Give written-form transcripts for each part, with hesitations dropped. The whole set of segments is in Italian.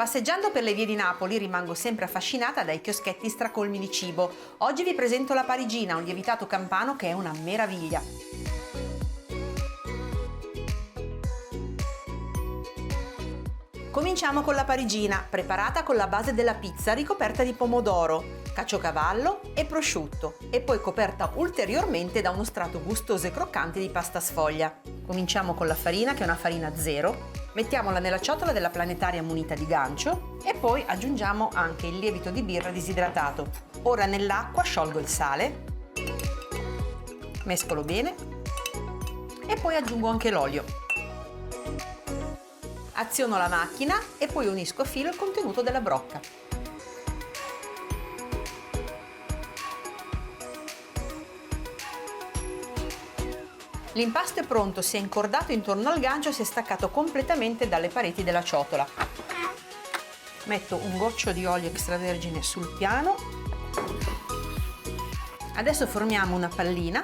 Passeggiando per le vie di Napoli rimango sempre affascinata dai chioschetti stracolmi di cibo. Oggi vi presento la parigina, un lievitato campano che è una meraviglia. Cominciamo con la parigina, preparata con la base della pizza ricoperta di pomodoro, caciocavallo e prosciutto e poi coperta ulteriormente da uno strato gustoso e croccante di pasta sfoglia. Cominciamo con la farina, che è una farina zero. Mettiamola nella ciotola della planetaria munita di gancio e poi aggiungiamo anche il lievito di birra disidratato. Ora nell'acqua sciolgo il sale, mescolo bene e poi aggiungo anche l'olio. Aziono la macchina e poi unisco a filo il contenuto della brocca. L'impasto è pronto, si è incordato intorno al gancio e si è staccato completamente dalle pareti della ciotola. Metto un goccio di olio extravergine sul piano. Adesso formiamo una pallina.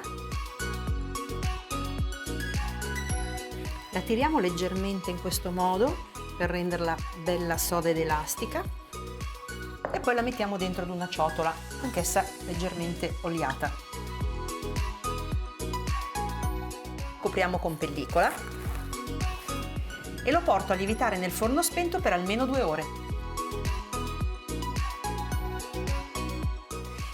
La tiriamo leggermente in questo modo per renderla bella soda ed elastica e poi la mettiamo dentro ad una ciotola, anch'essa leggermente oliata. Copriamo con pellicola e lo porto a lievitare nel forno spento per almeno 2 ore.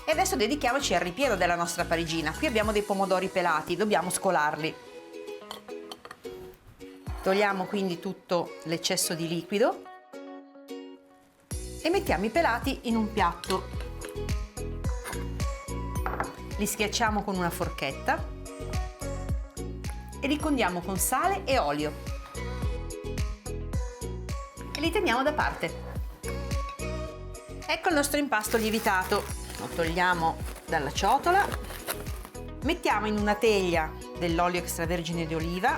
E adesso dedichiamoci al ripieno della nostra parigina. Qui abbiamo dei pomodori pelati, dobbiamo scolarli. Togliamo quindi tutto l'eccesso di liquido e mettiamo i pelati in un piatto. Li schiacciamo con una forchetta e li condiamo con sale e olio e li teniamo da parte. Ecco il nostro impasto lievitato. Lo togliamo dalla ciotola, mettiamo in una teglia dell'olio extravergine di oliva,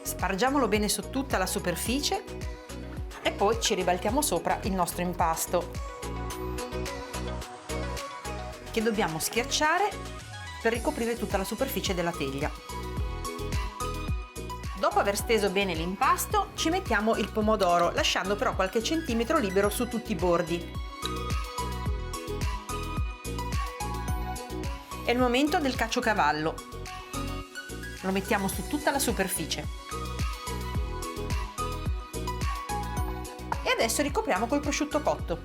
spargiamolo bene su tutta la superficie e poi ci ribaltiamo sopra il nostro impasto che dobbiamo schiacciare per ricoprire tutta la superficie della teglia. Dopo aver steso bene l'impasto ci mettiamo il pomodoro, lasciando però qualche centimetro libero su tutti i bordi. È il momento del caciocavallo. Lo mettiamo su tutta la superficie. E adesso ricopriamo col prosciutto cotto.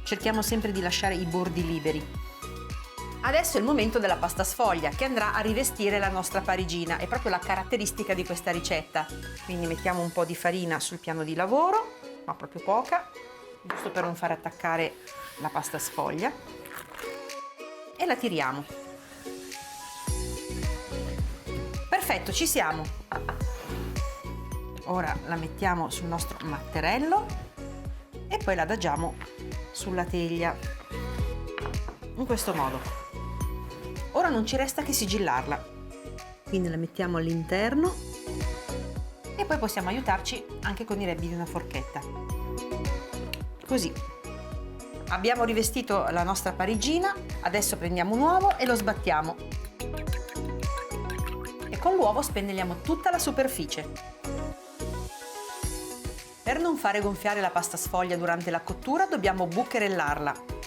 Cerchiamo sempre di lasciare i bordi liberi. Adesso è il momento della pasta sfoglia che andrà a rivestire la nostra parigina, è proprio la caratteristica di questa ricetta. Quindi mettiamo un po' di farina sul piano di lavoro, ma proprio poca, giusto per non far attaccare la pasta sfoglia, e la tiriamo. Perfetto, ci siamo! Ora la mettiamo sul nostro matterello e poi la adagiamo sulla teglia, in questo modo. Ora non ci resta che sigillarla, quindi la mettiamo all'interno e poi possiamo aiutarci anche con i rebbi di una forchetta. Così. Abbiamo rivestito la nostra parigina, adesso prendiamo un uovo e lo sbattiamo. E con l'uovo spennelliamo tutta la superficie. Per non fare gonfiare la pasta sfoglia durante la cottura dobbiamo bucherellarla.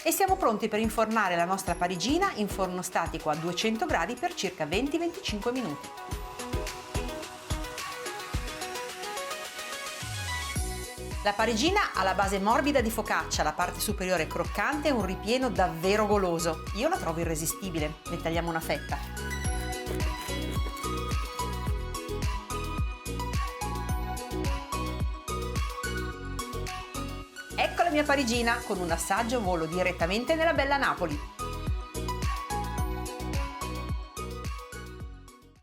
E siamo pronti per infornare la nostra parigina in forno statico a 200 gradi per circa 20-25 minuti. La parigina ha la base morbida di focaccia, la parte superiore croccante e un ripieno davvero goloso. Io la trovo irresistibile. Ne tagliamo una fetta. Ecco la mia parigina, con un assaggio volo direttamente nella bella Napoli.